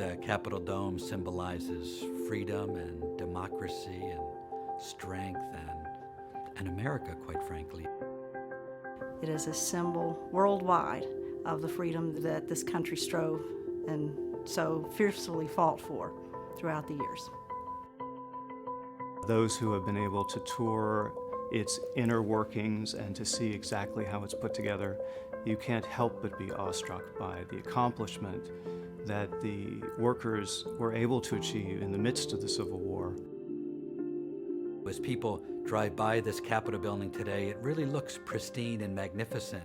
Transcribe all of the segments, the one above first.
the Capitol Dome symbolizes freedom and democracy and strength and America, quite frankly. It is a symbol worldwide of the freedom that this country strove and so fiercely fought for throughout the years. Those who have been able to tour its inner workings and to see exactly how it's put together, you can't help but be awestruck by the accomplishment that the workers were able to achieve in the midst of the Civil War. As people drive by this Capitol building today, it really looks pristine and magnificent.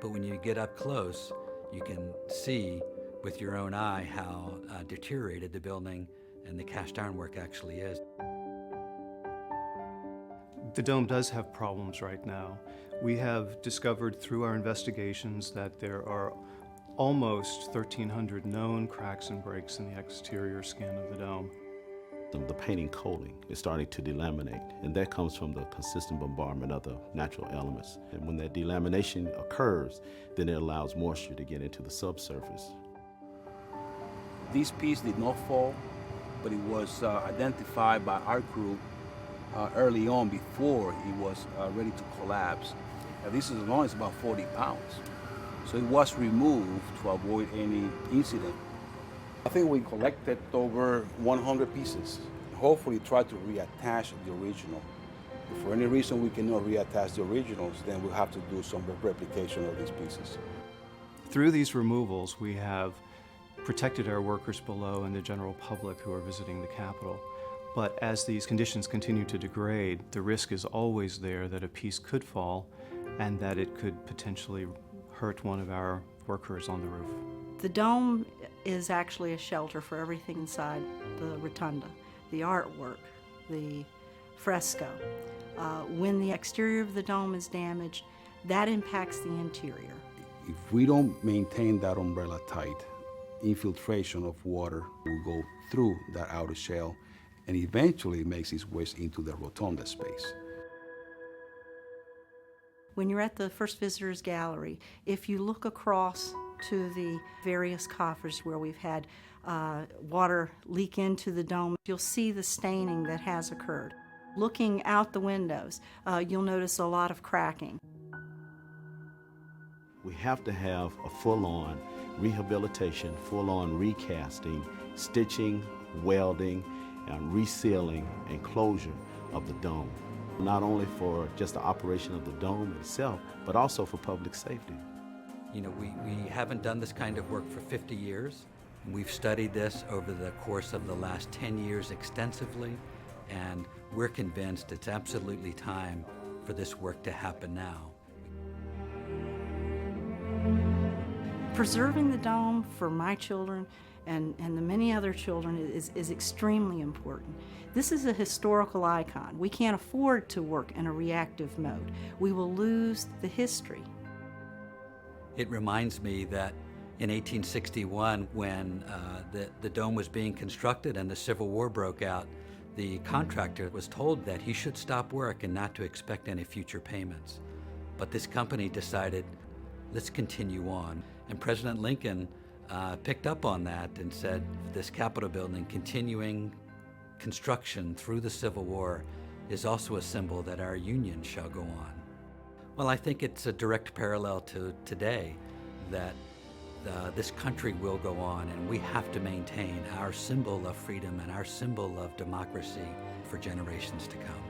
But when you get up close, you can see with your own eye how deteriorated the building and the cast iron work actually is. The Dome does have problems right now. We have discovered through our investigations that there are almost 1,300 known cracks and breaks in the exterior skin of the dome. The painting coating is starting to delaminate, and that comes from the consistent bombardment of the natural elements. And when that delamination occurs, then it allows moisture to get into the subsurface. This piece did not fall, but it was identified by our crew early on before it was ready to collapse. This is alone is about 40 pounds. So it was removed to avoid any incident. I think we collected over 100 pieces. Hopefully try to reattach the original. If for any reason we cannot reattach the originals, then we'll have to do some replication of these pieces. Through these removals, we have protected our workers below and the general public who are visiting the Capitol. But as these conditions continue to degrade, the risk is always there that a piece could fall and that it could potentially hurt one of our workers on the roof. The dome is actually a shelter for everything inside the rotunda, the artwork, the fresco. When the exterior of the dome is damaged, that impacts the interior. If we don't maintain that umbrella tight, infiltration of water will go through that outer shell and eventually makes its way into the rotunda space. When you're at the First Visitors Gallery, if you look across to the various coffers where we've had water leak into the dome, you'll see the staining that has occurred. Looking out the windows, you'll notice a lot of cracking. We have to have a full-on rehabilitation, full-on recasting, stitching, welding, and resealing and closure of the dome. Not only for just the operation of the dome itself, but also for public safety. You know, we haven't done this kind of work for 50 years. We've studied this over the course of the last 10 years extensively, and we're convinced it's absolutely time for this work to happen now. Preserving the dome for my children and the many other children is extremely important. This is a historical icon. We can't afford to work in a reactive mode. We will lose the history. It reminds me that in 1861, when the dome was being constructed and the Civil War broke out, the contractor was told that he should stop work and not to expect any future payments. But this company decided, let's continue on. And President Lincoln picked up on that and said, this Capitol building continuing construction through the Civil War is also a symbol that our Union shall go on. Well, I think it's a direct parallel to today, that this country will go on, and we have to maintain our symbol of freedom and our symbol of democracy for generations to come.